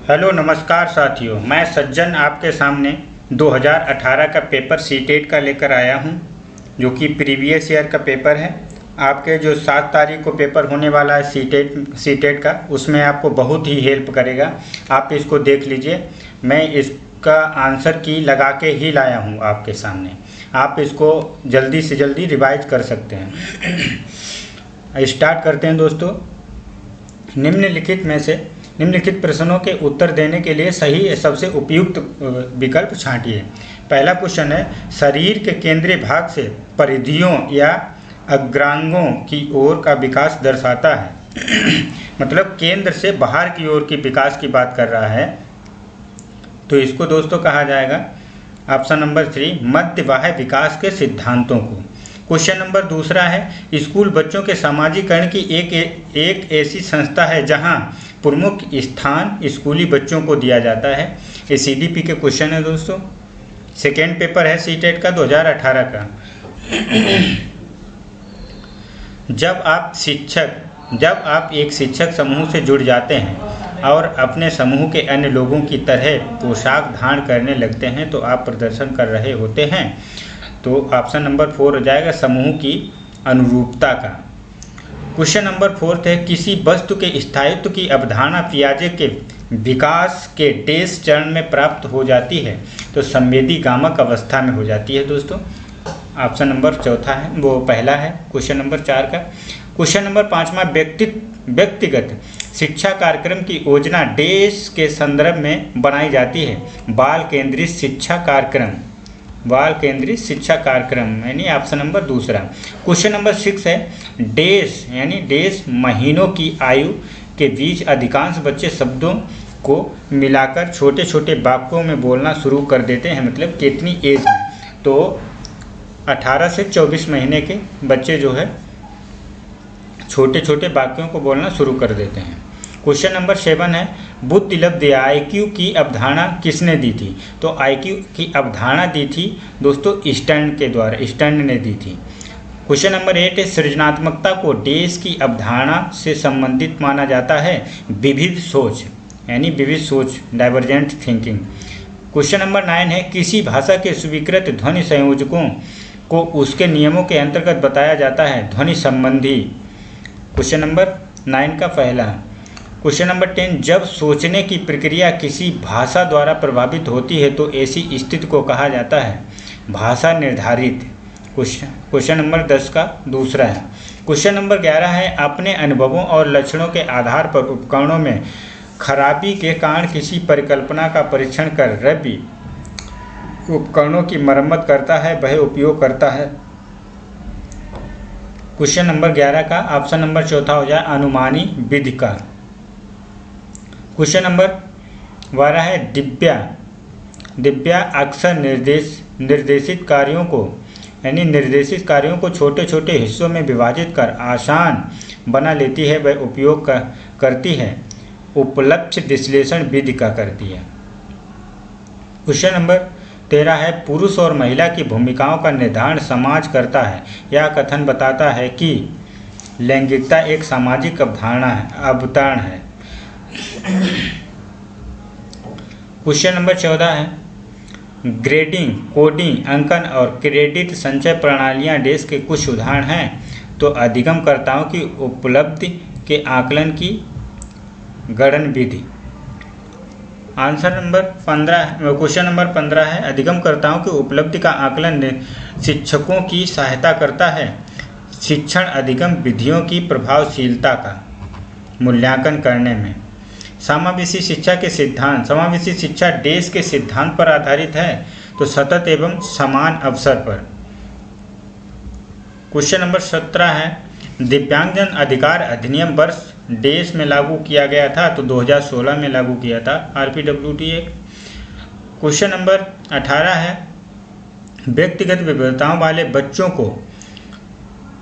Hello नमस्कार साथियों, मैं सज्जन आपके सामने 2018 का पेपर सीटेट का लेकर आया हूं, जो कि प्रीवियस ईयर का पेपर है। आपके जो 7 तारीख को पेपर होने वाला है सीटेट का, उसमें आपको बहुत ही हेल्प करेगा। आप इसको देख लीजिए। मैं इसका आंसर की लगा के ही लाया हूं आपके सामने। आप इसको जल्दी से जल्दी रिवाइज कर सकते हैं। स्टार्ट करते हैं दोस्तों। निम्नलिखित प्रश्नों के उत्तर देने के लिए सही सबसे उपयुक्त विकल्प छांटिए। पहला क्वेश्चन है, शरीर के केंद्रीय भाग से परिधियों या अग्रांगों की ओर का विकास दर्शाता है। मतलब केंद्र से बाहर की ओर की विकास की बात कर रहा है, तो इसको दोस्तों कहा जाएगा ऑप्शन नंबर 3 मध्य बाह्य विकास के सिद्धांतों को। क्वेश्चन नंबर दूसरा है, स्कूल बच्चों के समाजीकरण की एक ऐसी संस्था है जहां प्रमुख स्थान स्कूली बच्चों को दिया जाता है। ये सीडीपी के क्वेश्चन है दोस्तों। सेकेंड पेपर है सीटेट का 2018 का। जब आप एक शिक्षक समूह से जुड़ जाते हैं और अपने समूह के अन्य लोगों की तरह पोशाक धारण करने लगते हैं तो आप प्रदर्शन कर रहे होते हैं। तो ऑप्शन नंबर 4 हो जाएगा समूह की अनुरूपता का। क्वेश्चन नंबर 4 है, किसी वस्तु के स्थायित्व की अवधारणा पियाजे के विकास के डेस चरण में प्राप्त हो जाती है। तो संवेदी गामक अवस्था में हो जाती है दोस्तों। ऑप्शन नंबर 4 है, वो पहला है क्वेश्चन नंबर 4 का। क्वेश्चन नंबर 5वां, व्यक्तिगत शिक्षा कार्यक्रम की योजना डेस के संदर्भ में बनाई जाती है। बाल केंद्रित शिक्षा कार्यक्रम यानी ऑप्शन नंबर 2। क्वेश्चन नंबर 6 है, डेस महीनों की आयु के बीच अधिकांश बच्चे शब्दों को मिलाकर छोटे छोटे वाक्यों में बोलना शुरू कर देते हैं। मतलब कितनी एज में? तो 18 से 24 महीने के बच्चे जो है छोटे छोटे वाक्यों को बोलना शुरू कर देते हैं। क्वेश्चन नंबर 7 है, बुद्धिलब्धि आईक्यू की अवधारणा किसने दी थी? तो आईक्यू की अवधारणा दी थी दोस्तों स्टर्न ने दी थी। क्वेश्चन नंबर 8 है, सृजनात्मकता को डेस की अवधारणा से संबंधित माना जाता है। विविध सोच डाइवर्जेंट थिंकिंग। क्वेश्चन नंबर 9 है, किसी भाषा के स्वीकृत ध्वनि संयोजकों को उसके नियमों के अंतर्गत बताया जाता है। ध्वनि संबंधी। क्वेश्चन नंबर 9 का पहला। क्वेश्चन नंबर 10, जब सोचने की प्रक्रिया किसी भाषा द्वारा प्रभावित होती है तो ऐसी स्थिति को कहा जाता है भाषा निर्धारित। क्वेश्चन नंबर 10 का दूसरा है। क्वेश्चन नंबर 11 है, अपने अनुभवों और लक्षणों के आधार पर उपकरणों में खराबी के कारण किसी परिकल्पना का परीक्षण कर रवि उपकरणों की मरम्मत करता है, वह उपयोग करता है। क्वेश्चन नंबर 11 का ऑप्शन नंबर 4 हो जाए अनुमानी विधि का। क्वेश्चन नंबर 12 है, दिव्या अक्सर निर्देशित कार्यों को छोटे छोटे हिस्सों में विभाजित कर आसान बना लेती है, वह उपयोग करती है उपलक्ष्य विश्लेषण विधि का करती है। क्वेश्चन नंबर 13 है, पुरुष और महिला की भूमिकाओं का निर्धारण समाज करता है। यह कथन बताता है कि लैंगिकता एक सामाजिक अवधारणा है। क्वेश्चन नंबर 14 है, ग्रेडिंग, कोडिंग, अंकन और क्रेडिट संचय प्रणालियां डेस के कुछ उदाहरण हैं। तो अधिगमकर्ताओं की उपलब्धि के आकलन की गणन विधि। आंसर नंबर 15, क्वेश्चन नंबर 15 है, अधिगमकर्ताओं की उपलब्धि का आकलन शिक्षकों की सहायता करता है शिक्षण अधिगम विधियों की प्रभावशीलता का मूल्यांकन करने में। समावेशी शिक्षा डेस के सिद्धांत पर आधारित है, तो सतत एवं समान अवसर पर। क्वेश्चन नंबर 17 है, दिव्यांगजन अधिकार अधिनियम वर्ष डेस में लागू किया गया था। तो 2016 में लागू किया था RPWT एक्ट। क्वेश्चन नंबर 18 है, व्यक्तिगत विविधताओं वाले बच्चों को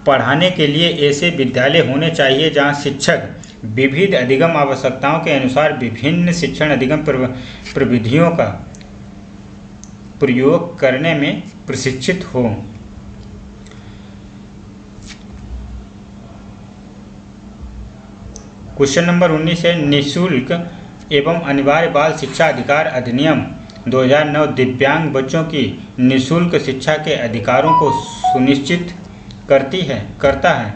पढ़ाने के लिए ऐसे विद्यालय होने चाहिए जहां शिक्षक विविध अधिगम आवश्यकताओं के अनुसार विभिन्न शिक्षण अधिगम प्रविधियों का प्रयोग करने में प्रशिक्षित हों। क्वेश्चन नंबर 19 है, निःशुल्क एवं अनिवार्य बाल शिक्षा अधिकार अधिनियम 2009 दिव्यांग बच्चों की निःशुल्क शिक्षा के अधिकारों को सुनिश्चित करता है।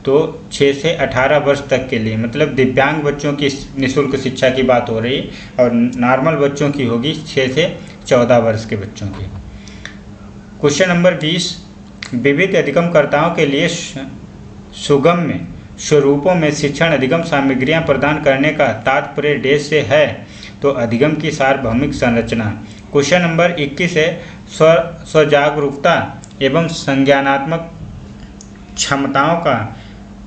तो 6 से 18 वर्ष तक के लिए, मतलब दिव्यांग बच्चों की निःशुल्क शिक्षा की बात हो रही है, और नॉर्मल बच्चों की होगी 6 से 14 वर्ष के बच्चों की। क्वेश्चन नंबर 20, विविध अधिगमकर्ताओं के लिए सुगम्य स्वरूपों में शिक्षण अधिगम सामग्रियां प्रदान करने का तात्पर्य देश से है। तो अधिगम की सार्वभौमिक संरचना। क्वेश्चन नंबर 21 है, स्वजागरूकता एवं संज्ञानात्मक क्षमताओं का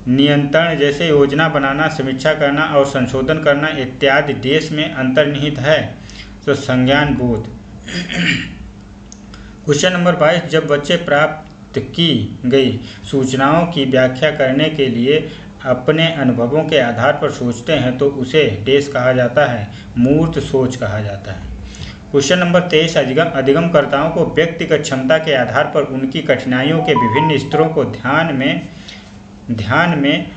नियंत्रण जैसे योजना बनाना, समीक्षा करना और संशोधन करना इत्यादि देश में अंतर्निहित है। तो संज्ञान बोध। क्वेश्चन नंबर 22, जब बच्चे प्राप्त की गई सूचनाओं की व्याख्या करने के लिए अपने अनुभवों के आधार पर सोचते हैं तो उसे देश कहा जाता है, मूर्त सोच कहा जाता है। क्वेश्चन नंबर 23, अधिगमकर्ताओं को व्यक्तिगत क्षमता के आधार पर उनकी कठिनाइयों के विभिन्न स्तरों को ध्यान में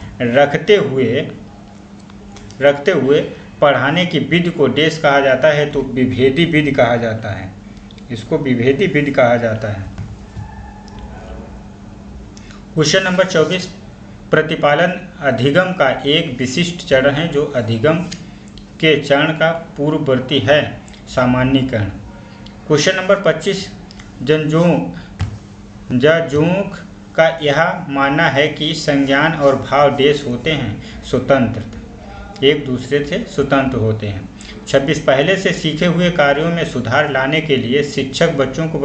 रखते हुए पढ़ाने की विधि को देश कहा जाता है। तो विभेदी विधि कहा जाता है, इसको विभेदी विधि कहा जाता है। क्वेश्चन नंबर 24, प्रतिपालन अधिगम का एक विशिष्ट चरण है जो अधिगम के चरण का पूर्ववर्ती है, सामान्यीकरण। क्वेश्चन नंबर 25, जजोंग का यह मानना है कि संज्ञान और भाव देश होते हैं स्वतंत्र, एक दूसरे से स्वतंत्र होते हैं। 26, पहले से सीखे हुए कार्यों में सुधार लाने के लिए शिक्षक बच्चों को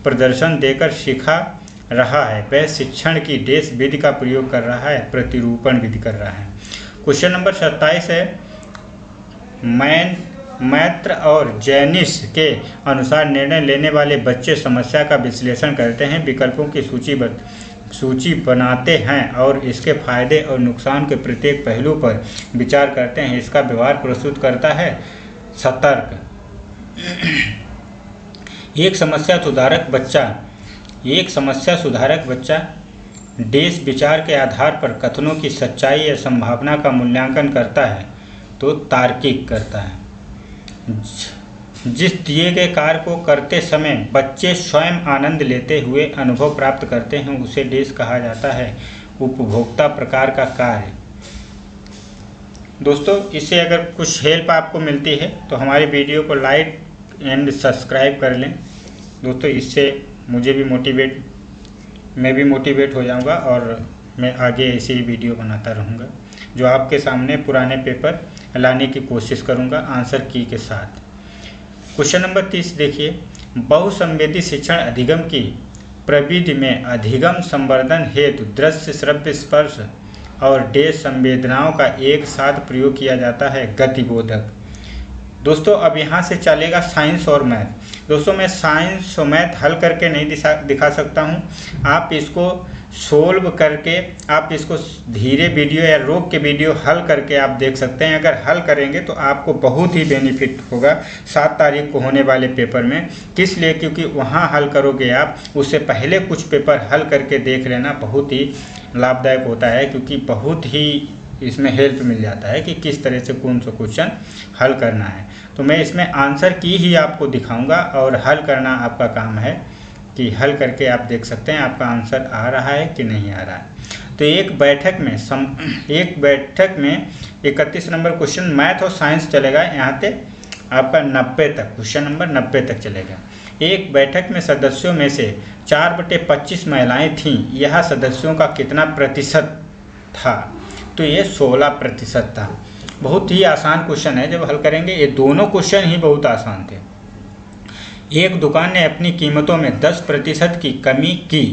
प्रदर्शन देकर सिखा रहा है, वह शिक्षण की देश विधि का प्रयोग कर रहा है, प्रतिरूपण विधि कर रहा है। क्वेश्चन नंबर 27 है, मैत्र और जैनिस के अनुसार निर्णय लेने वाले बच्चे समस्या का विश्लेषण करते हैं, विकल्पों की सूची बनाते हैं और इसके फायदे और नुकसान के प्रत्येक पहलू पर विचार करते हैं। इसका व्यवहार प्रस्तुत करता है सतर्क। एक समस्या सुधारक बच्चा देश विचार के आधार पर कथनों की सच्चाई या संभावना का मूल्यांकन करता है, तो तार्किक करता है। जिस दिए गए कार्य को करते समय बच्चे स्वयं आनंद लेते हुए अनुभव प्राप्त करते हैं उसे देश कहा जाता है, उपभोक्ता प्रकार का कार्य। दोस्तों, इससे अगर कुछ हेल्प आपको मिलती है तो हमारी वीडियो को लाइक एंड सब्सक्राइब कर लें। दोस्तों, इससे मैं भी मोटिवेट हो जाऊंगा और मैं आगे ऐसे ही वीडियो बनाता रहूंगा जो आपके सामने पुराने पेपर लाने की कोशिश करूंगा आंसर की के साथ। क्वेश्चन नंबर 30 देखिए, बहुसंवेदी शिक्षण अधिगम की प्रविधि में अधिगम संवर्धन हेतु दृश्य, श्रव्य, स्पर्श और देश संवेदनाओं का एक साथ प्रयोग किया जाता है, गतिबोधक। दोस्तों, अब यहाँ से चलेगा साइंस और मैथ। दोस्तों, मैं साइंस और मैथ हल करके नहीं दिखा सकता हूँ, आप इसको सोल्व करके, आप इसको धीरे वीडियो या रोक के वीडियो हल करके आप देख सकते हैं। अगर हल करेंगे तो आपको बहुत ही बेनिफिट होगा 7 तारीख को होने वाले पेपर में। किस लिए? क्योंकि वहाँ हल करोगे आप, उससे पहले कुछ पेपर हल करके देख लेना बहुत ही लाभदायक होता है, क्योंकि बहुत ही इसमें हेल्प मिल जाता है कि किस तरह से कौन सा क्वेश्चन हल करना है। तो मैं इसमें आंसर की ही आपको दिखाऊंगा और हल करना आपका काम है कि हल करके आप देख सकते हैं आपका आंसर आ रहा है कि नहीं आ रहा है। तो एक बैठक में 31 नंबर क्वेश्चन मैथ और साइंस चलेगा, यहाँ पे आपका 90 तक, क्वेश्चन नंबर 90 तक चलेगा। एक बैठक में सदस्यों में से 4/25 महिलाएं थीं, यह सदस्यों का कितना प्रतिशत था? तो ये 16% था। बहुत ही आसान क्वेश्चन है, जब हल करेंगे। ये दोनों क्वेश्चन ही बहुत आसान थे। एक दुकान ने अपनी कीमतों में 10% की कमी की।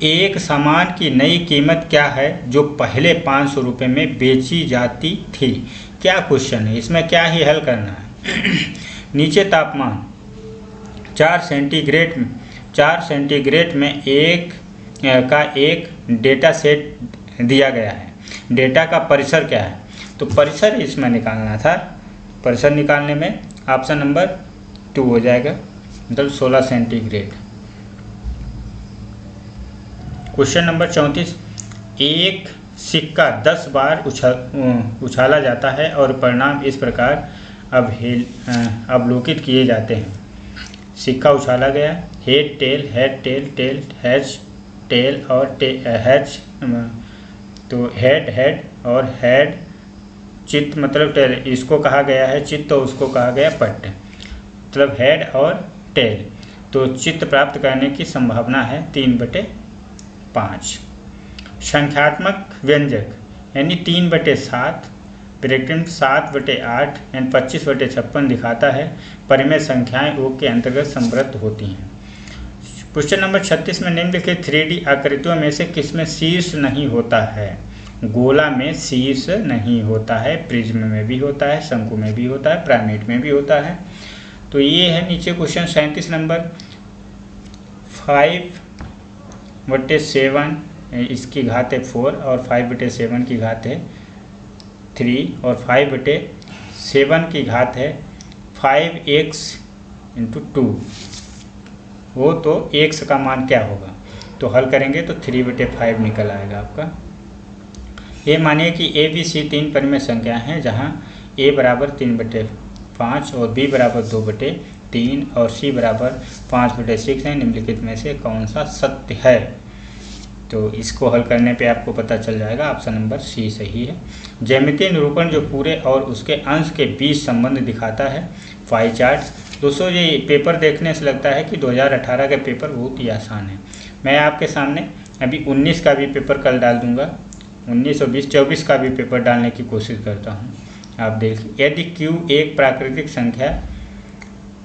एक सामान की नई कीमत क्या है जो पहले 500 रुपये में बेची जाती थी? क्या क्वेश्चन है, इसमें क्या ही हल करना है। नीचे तापमान 4 सेंटीग्रेड में एक डेटा सेट दिया गया है। डेटा का परिसर क्या है? तो परिसर इसमें निकालना था। परिसर निकालने में ऑप्शन नंबर 2 हो जाएगा, मतलब 16 सेंटीग्रेड। क्वेश्चन नंबर 34, एक सिक्का 10 बार उछाला जाता है और परिणाम इस प्रकार अवलोकित किए जाते हैं। सिक्का उछाला गया, head tail, head tail, tail hatch, tail और हैच, तो हेड हेड और हेड, चित्त मतलब टेल, इसको कहा गया है चित्त तो उसको कहा गया पट्ट, मतलब हेड और टेल। तो चित्त प्राप्त करने की संभावना है 3/5। संख्यात्मक व्यंजक यानी 3/7 ब्रैकेट 7/8 यानी 25/56 दिखाता है। परिमेय संख्याएं योग के अंतर्गत संवृत्त होती हैं। क्वेश्चन नंबर 36 में निम्नलिखित 3D आकृतियों में से किसमें शीर्ष नहीं होता है? गोला में शीर्ष नहीं होता है, प्रिज्म में भी होता है, शंकु में भी होता है, पिरामिड में भी होता है। तो ये है नीचे क्वेश्चन 37 नंबर। 5/7 इसकी घात है 4 और 5/7 की घात है 3 और 5/7 की घात है 5x × 2। वो तो x का मान क्या होगा, तो हल करेंगे तो 3/5 निकल आएगा आपका। ये मानिए कि a b c 3 परिमेय संख्या हैं, जहाँ a बराबर 3/5 और b बराबर 2/3 और c बराबर 5/6 है। निम्नलिखित में से कौन सा सत्य है? तो इसको हल करने पे आपको पता चल जाएगा, ऑप्शन नंबर सी सही है। ज्यामितीय निरूपण जो पूरे और उसके अंश के बीच संबंध दिखाता है। पाई चार्ट दोस्तों, ये पेपर देखने से लगता है कि 2018 का पेपर बहुत ही आसान है। मैं आपके सामने अभी 19 का भी पेपर कल डाल दूंगा, 19 और 20 24 का भी पेपर डालने की कोशिश करता हूँ। आप देखिए, यदि q एक प्राकृतिक संख्या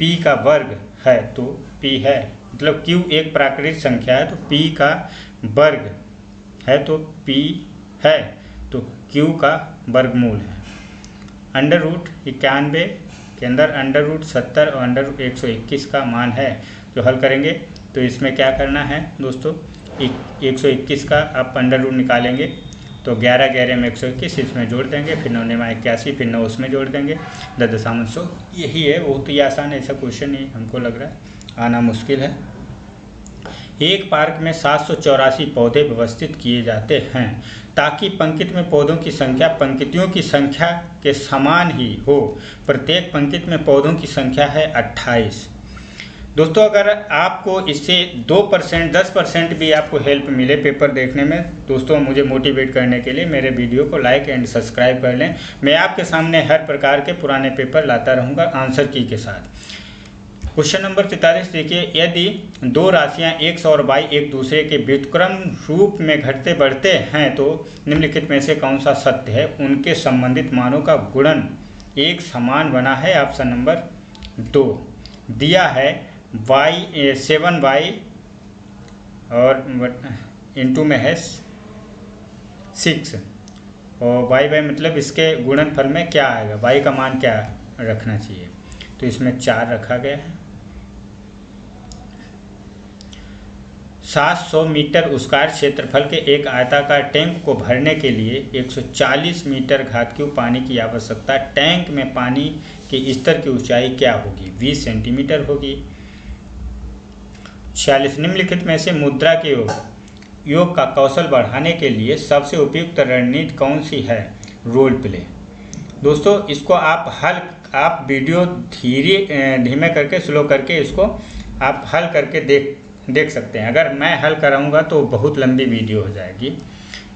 p का वर्ग है तो p है, मतलब q एक प्राकृतिक संख्या है तो p का वर्ग है तो p है, तो q का वर्गमूल है। √91 के अंदर √70 और √121 का मान है। जो हल करेंगे तो इसमें क्या करना है दोस्तों, 121 का आप √ निकालेंगे तो 11 11 में 121 इसमें जोड़ देंगे, फिर 9 में 81, फिर 9 उसमें जोड़ देंगे, 10.100। यही है, बहुत ही आसान ऐसा क्वेश्चन ही हमको लग रहा है, आना मुश्किल है। एक पार्क में 784 पौधे व्यवस्थित किए जाते हैं ताकि पंक्ति में पौधों की संख्या पंक्तियों की संख्या के समान ही हो। प्रत्येक पंक्ति में पौधों की संख्या है 28। दोस्तों, अगर आपको इससे 2% 10% भी आपको हेल्प मिले पेपर देखने में, दोस्तों मुझे मोटिवेट करने के लिए मेरे वीडियो को लाइक एंड सब्सक्राइब कर लें। मैं आपके सामने हर प्रकार के पुराने पेपर लाता रहूँगा आंसर की के साथ। क्वेश्चन नंबर 43 देखिए, यदि दो राशियां x और y एक दूसरे के व्युत्क्रम रूप में घटते बढ़ते हैं तो निम्नलिखित में से कौन सा सत्य है? उनके संबंधित मानों का गुणन एक समान बना है। ऑप्शन नंबर 2 दिया है। y 7y और इंटू में है 6 और y मतलब इसके गुणनफल में क्या आएगा, y का मान क्या रखना चाहिए, तो इसमें 4 रखा गया है। 700 मीटर स्क्वायर क्षेत्रफल के एक आयताकार टैंक को भरने के लिए 140 मीटर घात पानी की आवश्यकता। टैंक में पानी के स्तर की ऊंचाई क्या होगी? 20 सेंटीमीटर होगी। 46 निम्नलिखित में से मुद्रा के योग का कौशल बढ़ाने के लिए सबसे उपयुक्त रणनीति कौन सी है? Role play. दोस्तों, इसको आप वीडियो धीमे करके स्लो करके इसको आप हल करके देख सकते हैं। अगर मैं हल कराऊंगा तो बहुत लंबी वीडियो हो जाएगी।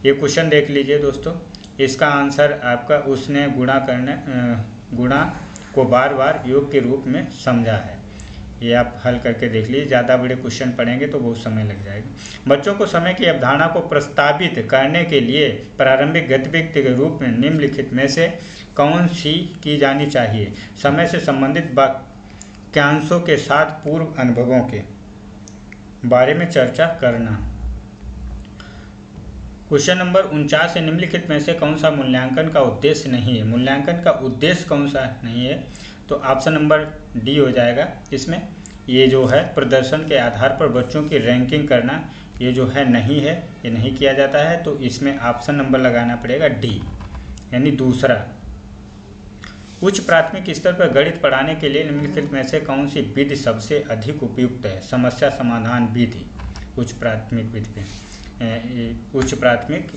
ये क्वेश्चन देख लीजिए दोस्तों, इसका आंसर आपका उसने गुणा को बार बार योग के रूप में समझा है। ये आप हल करके देख लीजिए, ज़्यादा बड़े क्वेश्चन पढ़ेंगे तो बहुत समय लग जाएगा। बच्चों को समय की अवधारणा को प्रस्तावित करने के लिए प्रारंभिक गतिविधि के रूप में निम्नलिखित में से कौन सी की जानी चाहिए? समय से संबंधित वाक्यांशों के साथ पूर्व अनुभवों के बारे में चर्चा करना। क्वेश्चन नंबर 49 से निम्नलिखित में से कौन सा मूल्यांकन का उद्देश्य नहीं है? मूल्यांकन का उद्देश्य कौन सा नहीं है? तो ऑप्शन नंबर डी हो जाएगा। इसमें ये जो है प्रदर्शन के आधार पर बच्चों की रैंकिंग करना, ये जो है नहीं है, ये नहीं किया जाता है। तो इसमें ऑप्शन नंबर लगाना पड़ेगा डी, यानी दूसरा। उच्च प्राथमिक स्तर पर गणित पढ़ाने के लिए निम्नलिखित में से कौन सी विधि सबसे अधिक उपयुक्त है? समस्या समाधान विधि उच्च प्राथमिक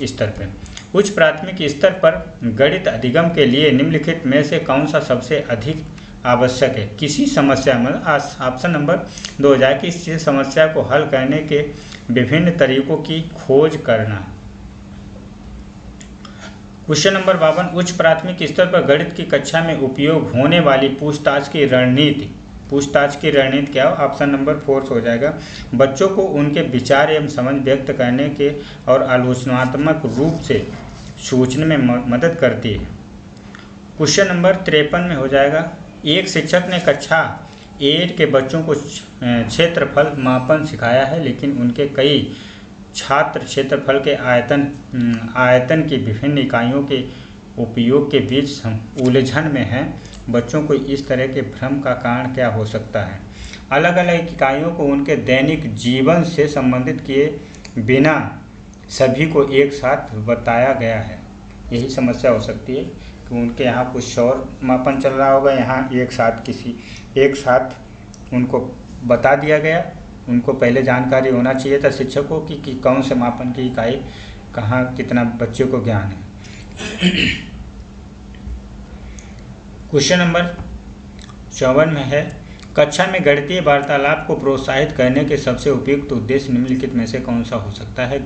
स्तर पर। उच्च प्राथमिक स्तर पर गणित अधिगम के लिए निम्नलिखित में से कौन सा सबसे अधिक आवश्यक है? किसी समस्या में ऑप्शन नंबर 2 हो जाए कि किसी समस्या को हल करने के विभिन्न तरीकों की खोज करना। क्वेश्चन नंबर 52, उच्च प्राथमिक स्तर पर गणित की कक्षा में उपयोग होने वाली पूछताछ की रणनीति क्या हो? ऑप्शन नंबर 4 हो जाएगा। बच्चों को उनके विचार एवं समझ व्यक्त करने के और आलोचनात्मक रूप से सोचने में मदद करती है। क्वेश्चन नंबर 53 में हो जाएगा, एक शिक्षक ने कक्षा 8 के बच्चों को क्षेत्रफल मापन सिखाया है, लेकिन उनके कई छात्र क्षेत्रफल के आयतन की विभिन्न इकाइयों के उपयोग के बीच उलझन में हैं। बच्चों को इस तरह के भ्रम का कारण क्या हो सकता है? अलग अलग इकाइयों को उनके दैनिक जीवन से संबंधित किए बिना सभी को एक साथ बताया गया है। यही समस्या हो सकती है कि उनके यहाँ कुछ और मापन चल रहा होगा, यहाँ एक साथ उनको बता दिया गया। उनको पहले जानकारी होना चाहिए था शिक्षक को कि कौन से मापन की इकाई कहाँ कितना बच्चे को ज्ञान है। क्वेश्चन नंबर 54 में है, कक्षा में गणितीय वार्तालाप को प्रोत्साहित करने के सबसे उपयुक्त उद्देश्य निम्नलिखित में से कौन सा हो सकता है?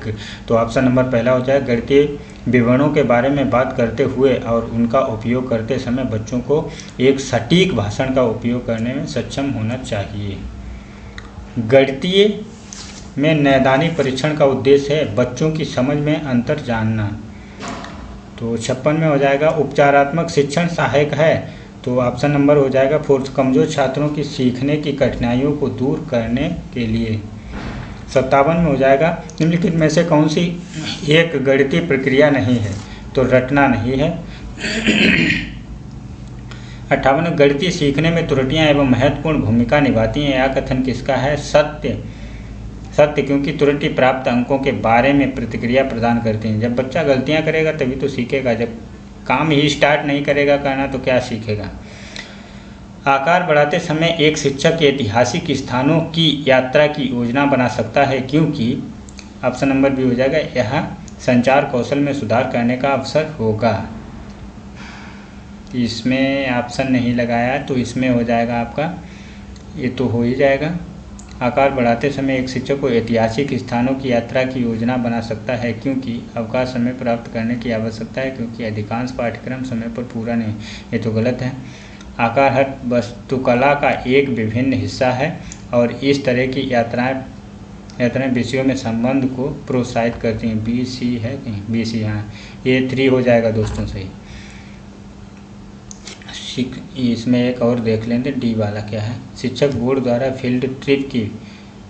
तो ऑप्शन नंबर पहला हो जाए, गणितीय विवरणों के बारे में बात करते हुए और उनका उपयोग करते समय बच्चों को एक सटीक भाषण का उपयोग करने में सक्षम होना चाहिए। गणितीय में नैदानिक परीक्षण का उद्देश्य है बच्चों की समझ में अंतर जानना। तो 56 में हो जाएगा, उपचारात्मक शिक्षण सहायक है। तो ऑप्शन नंबर हो जाएगा 4, कमज़ोर छात्रों की सीखने की कठिनाइयों को दूर करने के लिए। 57 में हो जाएगा, निम्नलिखित में से कौन सी एक गणितीय प्रक्रिया नहीं है? तो रटना नहीं है। 58, गणितीय सीखने में त्रुटियां एवं महत्वपूर्ण भूमिका निभाती हैं। यह कथन किसका है? सत्य, क्योंकि त्रुटि प्राप्त अंकों के बारे में प्रतिक्रिया प्रदान करती हैं। जब बच्चा गलतियां करेगा तभी तो सीखेगा, जब काम ही स्टार्ट नहीं करेगा करना तो क्या सीखेगा। आकार बढ़ाते समय एक शिक्षक ऐतिहासिक स्थानों की यात्रा की योजना बना सकता है, क्योंकि ऑप्शन नंबर बी हो जाएगा, यह संचार कौशल में सुधार करने का अवसर होगा। इसमें ऑप्शन नहीं लगाया तो इसमें हो जाएगा आपका, ये तो हो ही जाएगा। आकार बढ़ाते समय एक शिक्षक को ऐतिहासिक स्थानों की यात्रा की योजना बना सकता है, क्योंकि अवकाश समय प्राप्त करने की आवश्यकता है, क्योंकि अधिकांश पाठ्यक्रम समय पर पूरा नहीं। ये तो गलत है। आकार हर वास्तुकला का एक विभिन्न हिस्सा है और इस तरह की यात्राएं विषयों में संबंध को प्रोत्साहित करती हैं। बी सी है कहीं? बी सी, हाँ, ये 3 हो जाएगा दोस्तों सही। इसमें एक और देख लेंगे, डी वाला क्या है? शिक्षक बोर्ड द्वारा फील्ड ट्रिप की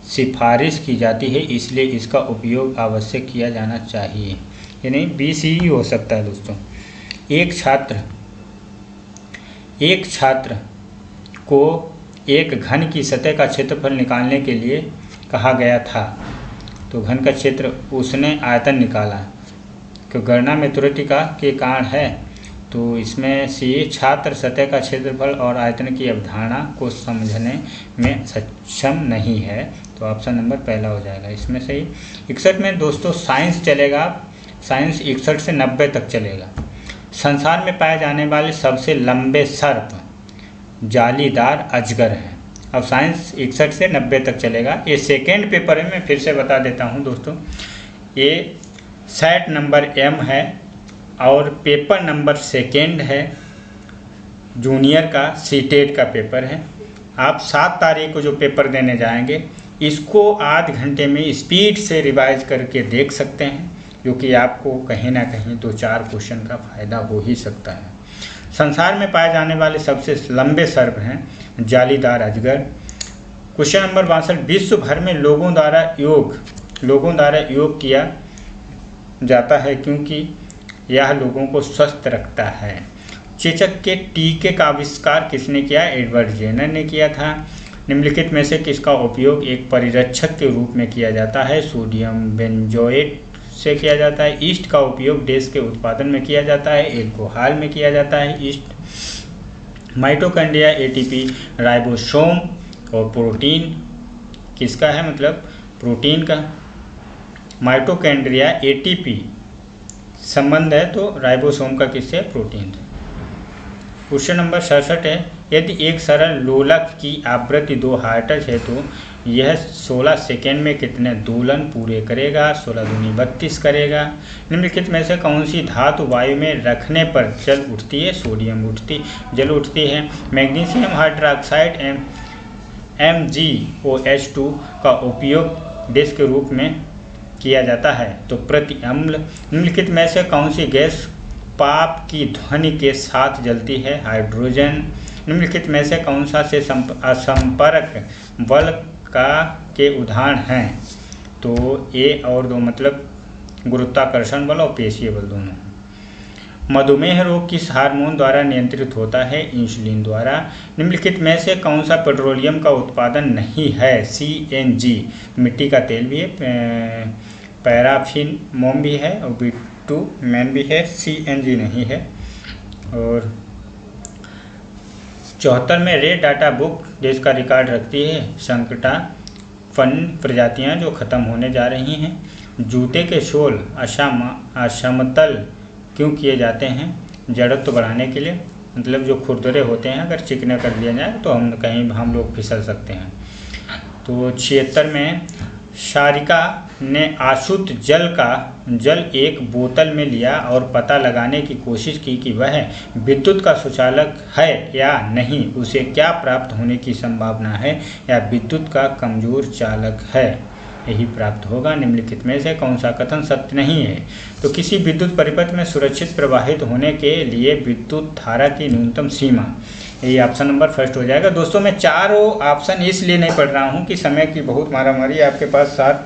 सिफारिश की जाती है, इसलिए इसका उपयोग अवश्य किया जाना चाहिए। ये नहीं, बी सी ही हो सकता है दोस्तों। एक छात्र को एक घन की सतह का क्षेत्रफल निकालने के लिए कहा गया था, तो घन का क्षेत्र उसने आयतन निकाला, तो गणना में त्रुटि के कारण है। तो इसमें से छात्र सतह का क्षेत्रफल और आयतन की अवधारणा को समझने में सक्षम नहीं है। तो ऑप्शन नंबर पहला हो जाएगा इसमें सही। 61 में दोस्तों साइंस चलेगा, साइंस 61 से 90 तक चलेगा। संसार में पाए जाने वाले सबसे लंबे सर्प जालीदार अजगर है। अब साइंस 61 से 90 तक चलेगा। ये सेकेंड पेपर है, मैं फिर से बता देता हूँ दोस्तों। ये सेट नंबर M है और पेपर नंबर सेकेंड है, जूनियर का सीटेट का पेपर है। आप 7 तारीख को जो पेपर देने जाएंगे इसको आध घंटे में स्पीड से रिवाइज करके देख सकते हैं, क्योंकि आपको कहीं ना कहीं 2-4 क्वेश्चन का फ़ायदा हो ही सकता है। संसार में पाए जाने वाले सबसे लंबे सर्प हैं जालीदार अजगर। क्वेश्चन नंबर 62, विश्व भर में लोगों द्वारा योग किया जाता है क्योंकि यह लोगों को स्वस्थ रखता है। चेचक के टीके का आविष्कार किसने किया? एडवर्ड जेनर ने किया था। निम्नलिखित में से किसका उपयोग एक परिरक्षक के रूप में किया जाता है? सोडियम बेंजोएट से किया जाता है। ईस्ट का उपयोग डेस के उत्पादन में किया जाता है, एल्कोहल में किया जाता है। ईस्ट माइटोकॉन्ड्रिया, एटीपी, राइबोसोम और प्रोटीन किसका है? मतलब प्रोटीन का। माइटोकॉन्ड्रिया एटीपी संबंध है तो राइबोसोम का किससे, प्रोटीन से। क्वेश्चन नंबर 67 है, यदि एक सरल लोलक की आवृत्ति 2 हर्ट्ज है तो यह 16 सेकेंड में कितने दोलन पूरे करेगा, 16 दूनी 32 करेगा। निम्नलिखित में से कौन सी धातु वायु में रखने पर जल उठती है, सोडियम जल उठती है। मैग्नीशियम हाइड्रोक्साइड MgOH2 का उपयोग गैस के रूप में किया जाता है तो प्रति अम्ल। निम्नलिखित में से कौन सी गैस पाप की ध्वनि के साथ जलती है, हाइड्रोजन। निम्नलिखित में से कौन सा से संपर्क बल के उदाहरण हैं, तो ए और दो, मतलब गुरुत्वाकर्षण बल और पेशीय बल दोनों। मधुमेह रोग किस हार्मोन द्वारा नियंत्रित होता है, इंसुलिन द्वारा। निम्नलिखित में से कौन सा पेट्रोलियम का उत्पादन नहीं है, CNG। मिट्टी का तेल भी है, पैराफिन मोम भी है और बिटुमेन भी है, CNG नहीं है। और 74 में रेड डाटा बुक देश का रिकॉर्ड रखती है संकटा फन प्रजातियां जो ख़त्म होने जा रही हैं। जूते के सोल असमतल क्यों किए जाते हैं, जड़त्व बढ़ाने के लिए, मतलब जो खुरदरे होते हैं अगर चिकने कर दिया जाए तो हम लोग फिसल सकते हैं। तो 76 में सारिका ने आशुत जल एक बोतल में लिया और पता लगाने की कोशिश की कि वह विद्युत का सुचालक है या नहीं, उसे क्या प्राप्त होने की संभावना है, या विद्युत का कमजोर चालक है, यही प्राप्त होगा। निम्नलिखित में से कौन सा कथन सत्य नहीं है, तो किसी विद्युत परिपथ में सुरक्षित प्रवाहित होने के लिए विद्युत धारा की न्यूनतम सीमा, यही ऑप्शन नंबर फर्स्ट हो जाएगा। दोस्तों मैं चारों ऑप्शन इसलिए नहीं पढ़ रहा हूँ कि समय की बहुत मारामारी है, आपके पास 7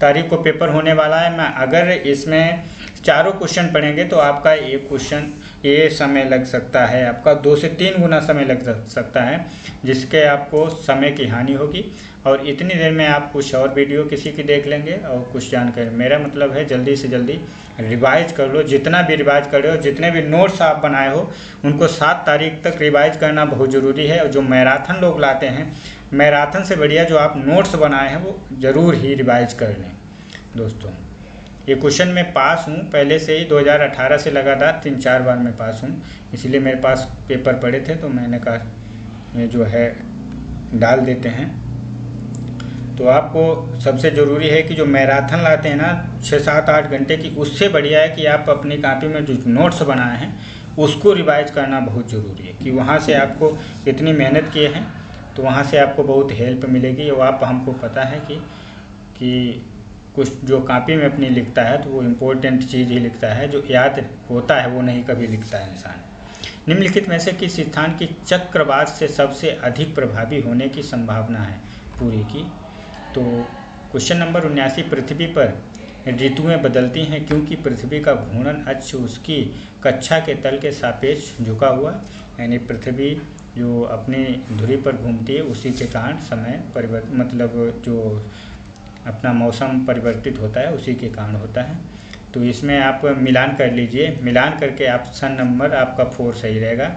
तारीख को पेपर होने वाला है। मैं अगर इसमें चारों क्वेश्चन पढ़ेंगे तो आपका एक क्वेश्चन ये समय लग सकता है, आपका 2 से 3 गुना समय लग सकता है, जिसके आपको समय की हानि होगी। और इतनी देर में आप कुछ और वीडियो किसी की देख लेंगे और कुछ जानकारी, मेरा मतलब है जल्दी से जल्दी रिवाइज कर लो। जितना भी रिवाइज कर रहे हो, जितने भी नोट्स आप बनाए हो उनको 7 तारीख तक रिवाइज करना बहुत ज़रूरी है। और जो मैराथन लोग लाते हैं, मैराथन से बढ़िया जो आप नोट्स बनाए हैं वो ज़रूर ही रिवाइज कर लें। दोस्तों ये क्वेश्चन मैं पास हूँ पहले से ही, 2018 से लगातार 3-4 बार मैं पास हूँ, इसलिए मेरे पास पेपर पड़े थे तो मैंने कहा ये जो है डाल देते हैं। तो आपको सबसे ज़रूरी है कि जो मैराथन लाते हैं ना 6-7-8 घंटे की, उससे बढ़िया है कि आप अपनी कॉपी में जो नोट्स बनाए हैं उसको रिवाइज करना बहुत ज़रूरी है, कि वहाँ से आपको इतनी मेहनत किए हैं तो वहाँ से आपको बहुत हेल्प मिलेगी। और आप हमको पता है कि कुछ जो कॉपी में अपनी लिखता है तो वो इम्पोर्टेंट चीज़ ही लिखता है, जो याद होता है वो नहीं कभी लिखता है इंसान। निम्नलिखित में से किस स्थान की चक्रवात से सबसे अधिक प्रभावी होने की संभावना है, पूरी की। तो क्वेश्चन नंबर 79, पृथ्वी पर ऋतुएं बदलती हैं क्योंकि पृथ्वी का घूर्णन अक्ष उसकी कक्षा के तल के सापेक्ष झुका हुआ, यानी पृथ्वी जो अपनी धुरी पर घूमती है उसी के कारण समय परिवर्तन, मतलब जो अपना मौसम परिवर्तित होता है उसी के कारण होता है। तो इसमें आप मिलान कर लीजिए, मिलान करके ऑप्शन नंबर आपका 4 सही रहेगा।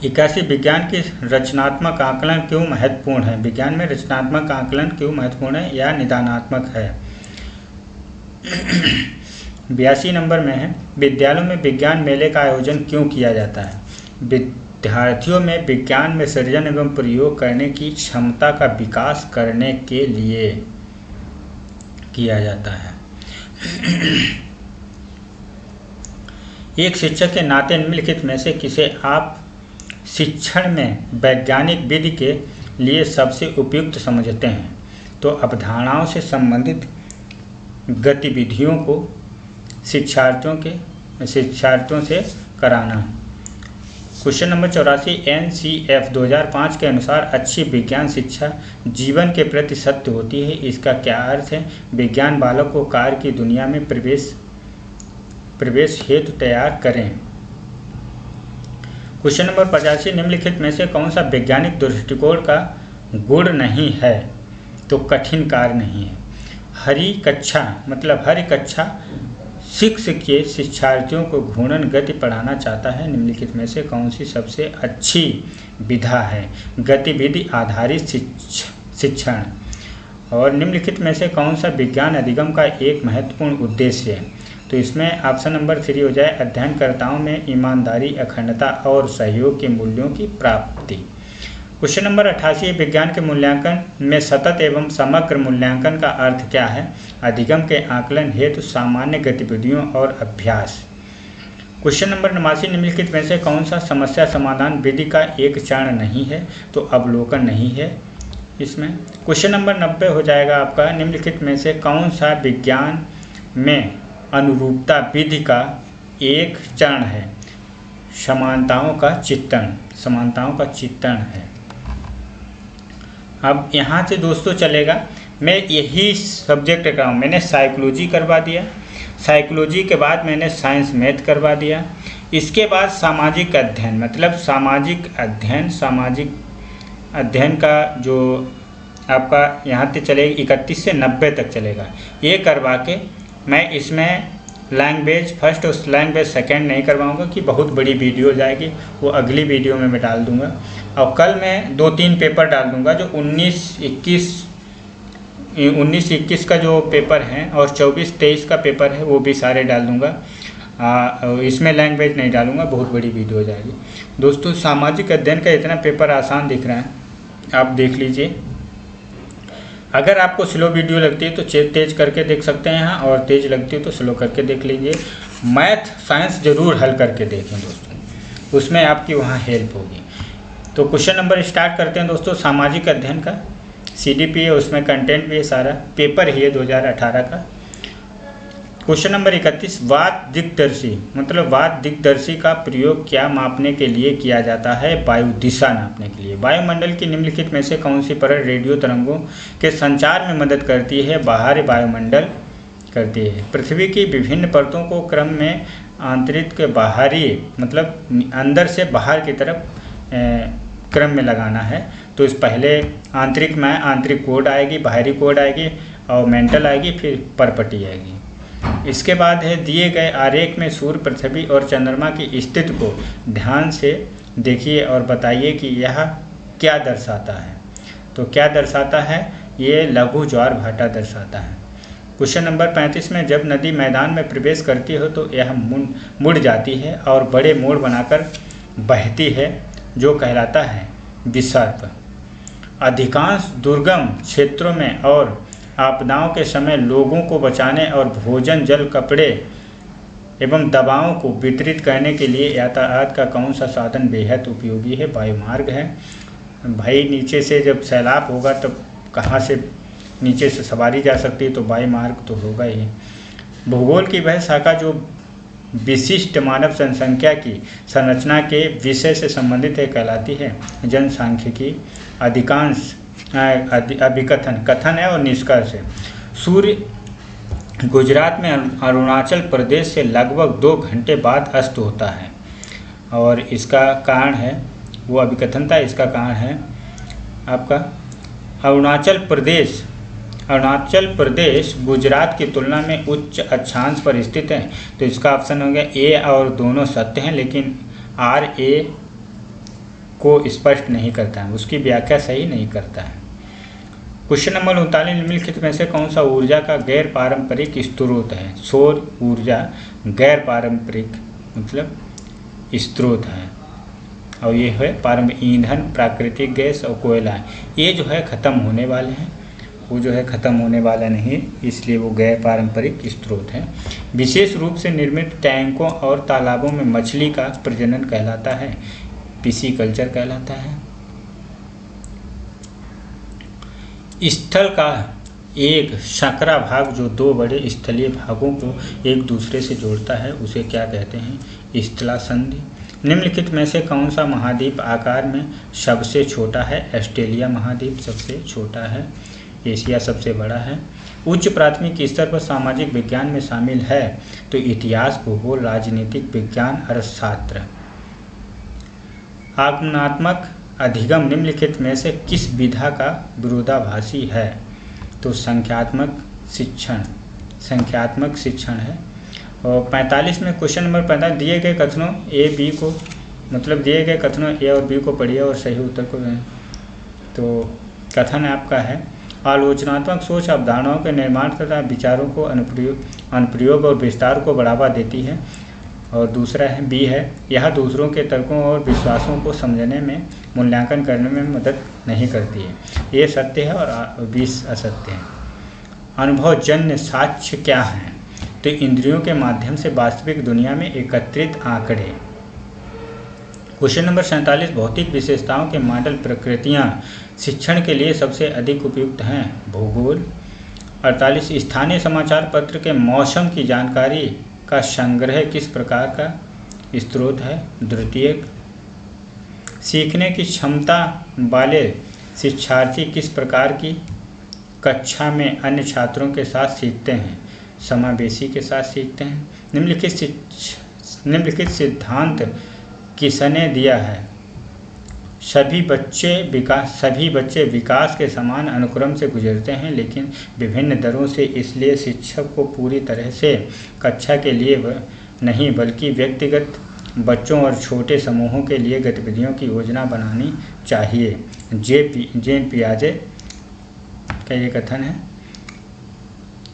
81, विज्ञान की रचनात्मक आकलन क्यों महत्वपूर्ण है, विज्ञान में रचनात्मक आकलन क्यों महत्वपूर्ण है या निदानात्मक है। 82 नंबर में है, विद्यालयों में विज्ञान मेले का आयोजन क्यों किया जाता है, विद्यार्थियों में विज्ञान में सृजन एवं प्रयोग करने की क्षमता का विकास करने के लिए किया जाता है। एक शिक्षक के नाते निम्नलिखित में से किसे आप शिक्षण में वैज्ञानिक विधि के लिए सबसे उपयुक्त समझते हैं, तो अवधारणाओं से संबंधित गतिविधियों को शिक्षार्थियों से कराना। क्वेश्चन नंबर 84, NCF 2005 के अनुसार अच्छी विज्ञान शिक्षा जीवन के प्रति सत्य होती है, इसका क्या अर्थ है, विज्ञान बालक को कार्य की दुनिया में प्रवेश हेतु तैयार करें। क्वेश्चन नंबर 85, निम्नलिखित में से कौन सा वैज्ञानिक दृष्टिकोण का गुण नहीं है, तो कठिन कार्य नहीं है। हरी कक्षा के शिक्षार्थियों को घूर्णन गति पढ़ाना चाहता है, निम्नलिखित में से कौन सी सबसे अच्छी विधा है, गतिविधि आधारित शिक्षण। और निम्नलिखित में से कौन सा विज्ञान अधिगम का एक महत्वपूर्ण उद्देश्य है? तो इसमें ऑप्शन नंबर 3 हो जाए अध्ययनकर्ताओं में ईमानदारी, अखंडता और सहयोग के मूल्यों की प्राप्ति। क्वेश्चन नंबर 88 विज्ञान के मूल्यांकन में सतत एवं समग्र मूल्यांकन का अर्थ क्या है? अधिगम के आकलन हेतु सामान्य गतिविधियों और अभ्यास। क्वेश्चन नंबर 89 निम्नलिखित में से कौन सा समस्या समाधान विधि का एक चरण नहीं है? तो अवलोकन नहीं है इसमें। क्वेश्चन नंबर 90 हो जाएगा आपका निम्नलिखित में से कौन सा विज्ञान में अनुरूपता विधि का एक चरण है? समानताओं का चित्रण, समानताओं का चित्रण है। अब यहाँ से दोस्तों चलेगा, मैं यही सब्जेक्ट कराऊँ। मैंने साइकोलॉजी करवा दिया, साइकोलॉजी के बाद मैंने साइंस मैथ करवा दिया। इसके बाद सामाजिक अध्ययन, मतलब सामाजिक अध्ययन का जो आपका यहाँ से चलेगा 31 से 90 तक चलेगा। ये करवा के मैं इसमें लैंग्वेज फर्स्ट और लैंग्वेज सेकंड नहीं करवाऊँगा कि बहुत बड़ी वीडियो हो जाएगी, वो अगली वीडियो में मैं डाल दूँगा। और कल मैं 2-3 पेपर डाल दूँगा, जो 19-21 का जो पेपर है और 24-23 का पेपर है वो भी सारे डाल दूँगा। इसमें लैंग्वेज नहीं डालूँगा, बहुत बड़ी वीडियो हो जाएगी। दोस्तों सामाजिक अध्ययन का इतना पेपर आसान दिख रहा है, आप देख लीजिए। अगर आपको स्लो वीडियो लगती है तो तेज़ करके देख सकते हैं यहाँ, और तेज़ लगती है तो स्लो करके देख लीजिए। मैथ साइंस ज़रूर हल करके देखें दोस्तों, उसमें आपकी वहाँ हेल्प होगी। तो क्वेश्चन नंबर स्टार्ट करते हैं दोस्तों। सामाजिक अध्ययन का CDP है, उसमें कंटेंट भी है, सारा पेपर ही है 2018 का। क्वेश्चन नंबर 31 वाद दिग्दर्शी, मतलब वाद दिग्दर्शी का प्रयोग क्या मापने के लिए किया जाता है? वायु दिशा नापने के लिए। वायुमंडल की निम्नलिखित में से कौन सी परत रेडियो तरंगों के संचार में मदद करती है? बाहरी वायुमंडल करती है। पृथ्वी की विभिन्न परतों को क्रम में आंतरिक के बाहरी, मतलब अंदर से बाहर की तरफ क्रम में लगाना है। तो इस पहले आंतरिक में आंतरिक कोड आएगी, बाहरी कोड आएगी और मेंटल आएगी, फिर परपटी आएगी। इसके बाद है दिए गए आरेख में सूर्य, पृथ्वी और चंद्रमा की स्थिति को ध्यान से देखिए और बताइए कि यह क्या दर्शाता है। तो क्या दर्शाता है? ये लघु ज्वार भाटा दर्शाता है। क्वेश्चन नंबर 35 में जब नदी मैदान में प्रवेश करती हो तो यह मुड़ जाती है और बड़े मोड़ बनाकर बहती है, जो कहलाता है विसर्प। अधिकांश दुर्गम क्षेत्रों में और आपदाओं के समय लोगों को बचाने और भोजन, जल, कपड़े एवं दवाओं को वितरित करने के लिए यातायात का कौन सा साधन बेहद उपयोगी है? वायुमार्ग है। भाई नीचे से जब सैलाब होगा तब कहाँ से नीचे से सवारी जा सकती है? तो वायुमार्ग तो होगा ही। भूगोल की वह शाखा जो विशिष्ट मानव जनसंख्या की संरचना के विषय से संबंधित है कहलाती है जनसांख्यिकी। अधिकांश अभिकथन, कथन है और निष्कर्ष है। सूर्य गुजरात में अरुणाचल प्रदेश से लगभग 2 घंटे बाद अस्त होता है, और इसका कारण है, वो अभिकथन था, इसका कारण है आपका अरुणाचल प्रदेश गुजरात की तुलना में उच्च अक्षांश पर स्थित है। तो इसका ऑप्शन हो गया ए, और दोनों सत्य हैं, लेकिन RA को स्पष्ट नहीं करता है, उसकी व्याख्या सही नहीं करता है। क्वेश्चन नंबर 39 निम्नलिखित में से कौन सा ऊर्जा का गैर पारंपरिक स्रोत है? सौर ऊर्जा गैर पारंपरिक मतलब स्रोत है, और ये है पारंपरिक ईंधन, प्राकृतिक गैस और कोयला। ये जो है ख़त्म होने वाले हैं, वो जो है ख़त्म होने वाला नहीं, इसलिए वो गैर पारंपरिक स्रोत है। विशेष रूप से निर्मित टैंकों और तालाबों में मछली का प्रजनन कहलाता है, पिसीकल्चर कहलाता है। स्थल का एक संकरा भाग जो 2 बड़े स्थलीय भागों को एक दूसरे से जोड़ता है, उसे क्या कहते हैं? स्थलासंधि। निम्नलिखित में से कौन सा महाद्वीप आकार में सबसे छोटा है? ऑस्ट्रेलिया महाद्वीप सबसे छोटा है, एशिया सबसे बड़ा है। उच्च प्राथमिक स्तर पर सामाजिक विज्ञान में शामिल है तो इतिहास, भूगोल, राजनीतिक विज्ञान, अर्थशास्त्र। आगमनात्मक अधिगम निम्नलिखित में से किस विधा का विरोधाभासी है? तो संख्यात्मक शिक्षण है। और 45 में क्वेश्चन नंबर 45 दिए गए कथनों ए बी को, मतलब दिए गए कथनों ए और बी को पढ़िए और सही उत्तर को दें। तो कथन आपका है आलोचनात्मक सोच अवधारणाओं के निर्माण तथा विचारों को अनुप्रयोग और विस्तार को बढ़ावा देती है। और दूसरा है बी है, यह दूसरों के तर्कों और विश्वासों को समझने में, मूल्यांकन करने में मदद नहीं करती है। ये सत्य है और 20 असत्य है। अनुभवजन्य साक्ष्य क्या हैं? तो इंद्रियों के माध्यम से वास्तविक दुनिया में एकत्रित आंकड़े। क्वेश्चन नंबर 47, भौतिक विशेषताओं के मॉडल प्रकृतियाँ शिक्षण के लिए सबसे अधिक उपयुक्त हैं? भूगोल। 48, स्थानीय समाचार पत्र के मौसम की जानकारी का संग्रह किस प्रकार का स्रोत है? द्वितीयक। सीखने की क्षमता वाले शिक्षार्थी किस प्रकार की कक्षा में अन्य छात्रों के साथ सीखते हैं? समावेशी के साथ सीखते हैं। निम्नलिखित सिद्धांत किसने दिया है? सभी बच्चे विकास के समान अनुक्रम से गुजरते हैं, लेकिन विभिन्न दरों से। इसलिए शिक्षक को पूरी तरह से कक्षा के लिए नहीं बल्कि व्यक्तिगत बच्चों और छोटे समूहों के लिए गतिविधियों की योजना बनानी चाहिए। जेन पियाजे का ये कथन है।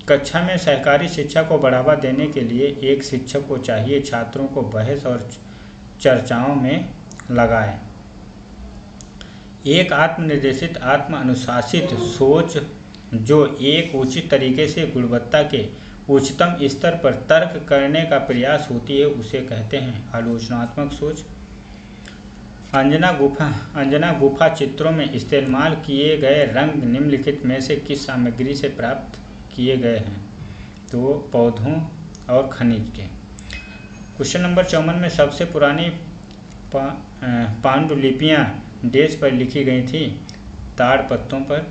कक्षा में सहकारी शिक्षा को बढ़ावा देने के लिए एक शिक्षक को चाहिए छात्रों को बहस और चर्चाओं में लगाए। एक आत्मनिर्देशित आत्म अनुशासित सोच जो एक उचित तरीके से गुणवत्ता के उच्चतम स्तर पर तर्क करने का प्रयास होती है, उसे कहते हैं आलोचनात्मक सोच। अंजना गुफा चित्रों में इस्तेमाल किए गए रंग निम्नलिखित में से किस सामग्री से प्राप्त किए गए हैं? तो पौधों और खनिज के। क्वेश्चन नंबर 54 में सबसे पुरानी पांडुलिपियाँ देश पर लिखी गई थी? ताड़ पत्तों पर।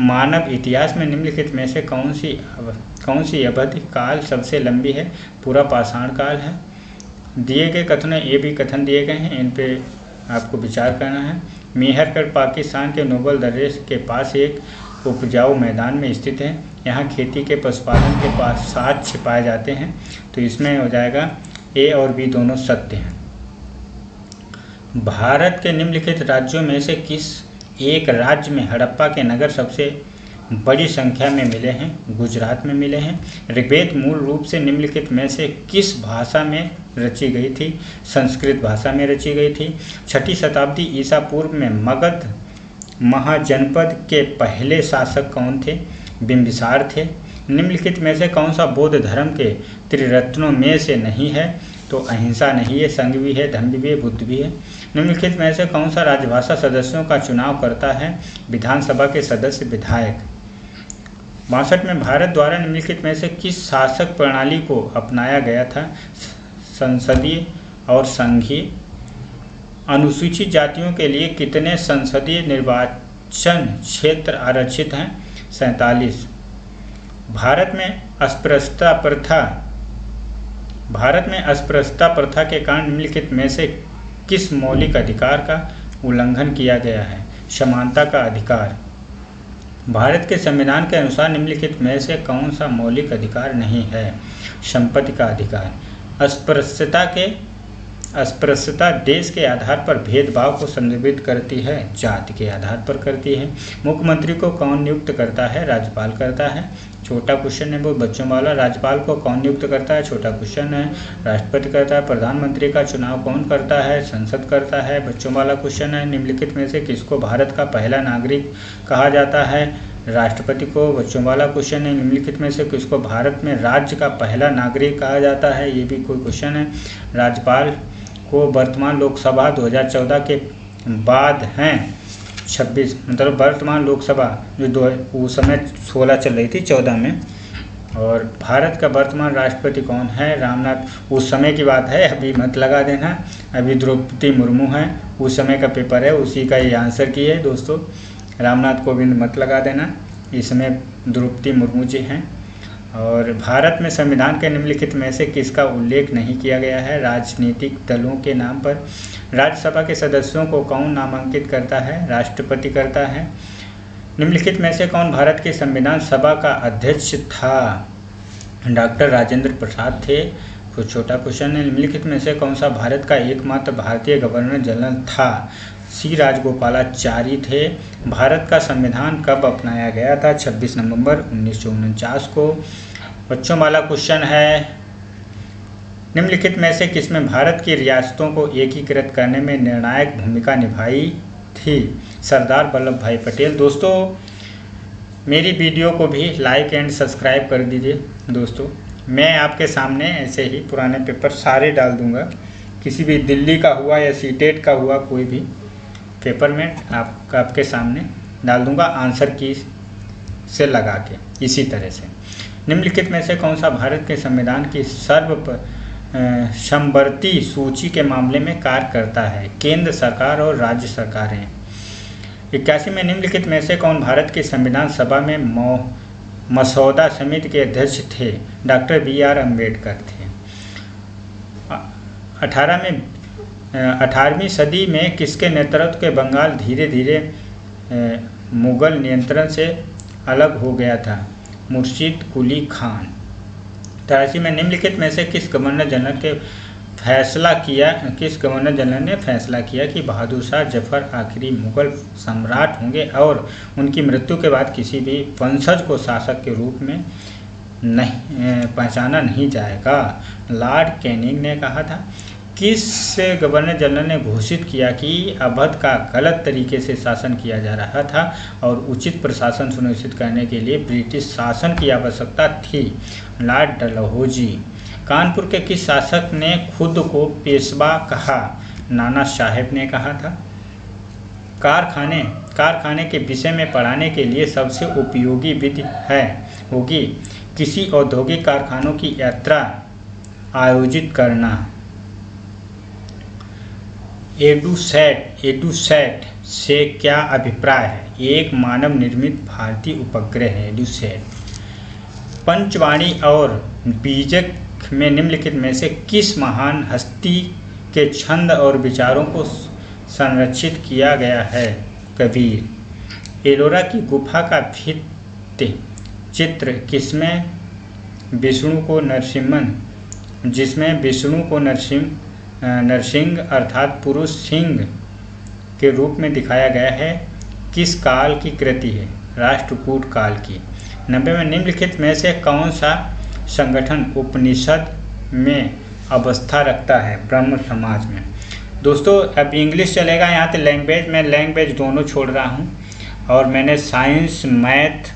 मानव इतिहास में निम्नलिखित में से कौन सी अवधि काल सबसे लंबी है? पूरा पाषाण काल है। दिए गए कथनों, ये भी कथन दिए गए हैं, इन पे आपको विचार करना है। मेहरगढ़ पाकिस्तान के नोबल दर्रे के पास एक उपजाऊ मैदान में स्थित है। यहाँ खेती के पशुपालन के पास साक्ष्य पाए जाते हैं। तो इसमें हो जाएगा ए और बी दोनों सत्य हैं। भारत के निम्नलिखित राज्यों में से किस एक राज्य में हड़प्पा के नगर सबसे बड़ी संख्या में मिले हैं? गुजरात में मिले हैं। ऋग्वेद मूल रूप से निम्नलिखित में से किस भाषा में रची गई थी? संस्कृत भाषा में रची गई थी। 6ठी शताब्दी ईसा पूर्व में मगध महाजनपद के पहले शासक कौन थे? बिंबिसार थे। निम्नलिखित में से कौन सा बौद्ध धर्म के त्रिरत्नों में से नहीं है? तो अहिंसा नहीं है, संघ भी है, धम्म भी है, बुद्ध भी है। निम्नलिखित में से कौन सा राजभाषा सदस्यों का चुनाव करता है? विधानसभा के सदस्य, विधायक। 62 में भारत द्वारा निम्नलिखित में से किस शासक प्रणाली को अपनाया गया था? संसदीय और संघीय। अनुसूचित जातियों के लिए कितने संसदीय निर्वाचन क्षेत्र आरक्षित हैं? 47। भारत में अस्पृश्यता प्रथा के कारण निम्नलिखित में से किस मौलिक अधिकार का उल्लंघन किया गया है? समानता का अधिकार। भारत के संविधान के अनुसार निम्नलिखित में से कौन सा मौलिक अधिकार नहीं है? संपत्ति का अधिकार। अस्पृश्यता देश के आधार पर भेदभाव को संदर्भित करती है, जाति के आधार पर करती है। मुख्यमंत्री को कौन नियुक्त करता है? राज्यपाल करता है। छोटा क्वेश्चन है वो बच्चों वाला। राज्यपाल को कौन नियुक्त करता है? छोटा क्वेश्चन है। राष्ट्रपति करता है। प्रधानमंत्री का चुनाव कौन करता है? संसद करता है। बच्चों वाला क्वेश्चन है। निम्नलिखित में से किसको भारत का पहला नागरिक कहा जाता है? राष्ट्रपति को। बच्चों वाला क्वेश्चन है। निम्नलिखित में से किसको भारत में राज्य का पहला नागरिक कहा जाता है? ये भी कोई क्वेश्चन है। राज्यपाल को वर्तमान लोकसभा 2014 के बाद हैं 26, मतलब वर्तमान लोकसभा जो उस समय 16 चल रही थी 14 में। और भारत का वर्तमान राष्ट्रपति कौन है? रामनाथ। उस समय की बात है, अभी मत लगा देना। अभी द्रौपदी मुर्मू है, उस समय का पेपर है, उसी का ये आंसर की है दोस्तों। रामनाथ कोविंद मत लगा देना, इसमें द्रौपदी मुर्मू जी हैं। और भारत में संविधान के निम्नलिखित में से किसका उल्लेख नहीं किया गया है? राजनीतिक दलों के नाम पर। राज्यसभा के सदस्यों को कौन नामांकित करता है? राष्ट्रपति करता है। निम्नलिखित में से कौन भारत के संविधान सभा का अध्यक्ष था? डॉक्टर राजेंद्र प्रसाद थे। कुछ छोटा क्वेश्चन है। निम्नलिखित में से कौन सा भारत का एकमात्र भारतीय गवर्नर जनरल था? सी राजगोपालाचारी थे। भारत का संविधान कब अपनाया गया था? 26 नवंबर 1949 को। बच्चों वाला क्वेश्चन है, निम्नलिखित में से किसमें भारत की रियासतों को एकीकृत करने में निर्णायक भूमिका निभाई थी? सरदार वल्लभ भाई पटेल। दोस्तों मेरी वीडियो को भी लाइक एंड सब्सक्राइब कर दीजिए। दोस्तों मैं आपके सामने ऐसे ही पुराने पेपर सारे डाल दूंगा, किसी भी दिल्ली का हुआ या सीटेट का हुआ कोई भी पेपर में आपके सामने डाल दूंगा आंसर की से लगा के। इसी तरह से निम्नलिखित में से कौन सा भारत के संविधान की समवर्ती सूची के मामले में कार्य करता है? केंद्र सरकार और राज्य सरकारें। 81 में निम्नलिखित में से कौन भारत की संविधान सभा में मसौदा समिति के अध्यक्ष थे? डॉक्टर BR अम्बेडकर थे। 18वीं सदी में किसके नेतृत्व के बंगाल धीरे धीरे मुगल नियंत्रण से अलग हो गया था? मुर्शिद कुली खान। 83 में निम्नलिखित में से किस गवर्नर जनरल ने फैसला किया कि बहादुर शाह जफर आखिरी मुगल सम्राट होंगे और उनकी मृत्यु के बाद किसी भी वंशज को शासक के रूप में नहीं पहचाना नहीं जाएगा? लॉर्ड कैनिंग ने कहा था। किस गवर्नर जनरल ने घोषित किया कि अवध का गलत तरीके से शासन किया जा रहा था और उचित प्रशासन सुनिश्चित करने के लिए ब्रिटिश शासन की आवश्यकता थी? लॉर्ड डलहौजी। कानपुर के किस शासक ने खुद को पेशवा कहा? नाना साहेब ने कहा था। कारखाने के विषय में पढ़ाने के लिए सबसे उपयोगी विधि होगी किसी औद्योगिक कारखानों की यात्रा आयोजित करना। एडुसैट से क्या अभिप्राय है? एक मानव निर्मित भारतीय उपग्रह है एडुसैट। पंचवाणी और बीजक में निम्नलिखित में से किस महान हस्ती के छंद और विचारों को संरक्षित किया गया है? कबीर। एलोरा की गुफा का भित्ति चित्र जिसमें विष्णु को नरसिंह अर्थात पुरुष सिंह के रूप में दिखाया गया है, किस काल की कृति है? राष्ट्रकूट काल की। 90 में निम्नलिखित में से कौन सा संगठन उपनिषद में अवस्था रखता है? ब्रह्म समाज में। दोस्तों अब इंग्लिश चलेगा यहाँ पे लैंग्वेज, मैं लैंग्वेज दोनों छोड़ रहा हूँ और मैंने साइंस मैथ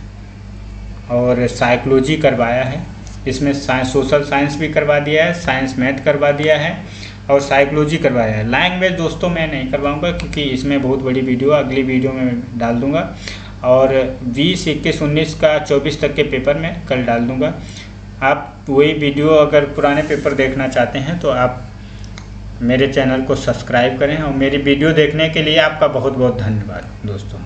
और साइकोलॉजी करवाया है। इसमें सोशल साइंस भी करवा दिया है, साइंस मैथ करवा दिया है और साइकोलॉजी करवाया है। लैंग्वेज दोस्तों मैं नहीं करवाऊँगा क्योंकि इसमें बहुत बड़ी वीडियो अगली वीडियो में डाल दूँगा और 20, 21, 19 का 24 तक के पेपर में कल डाल दूँगा। आप वही वीडियो अगर पुराने पेपर देखना चाहते हैं तो आप मेरे चैनल को सब्सक्राइब करें और मेरी वीडियो देखने के लिए आपका बहुत बहुत धन्यवाद दोस्तों।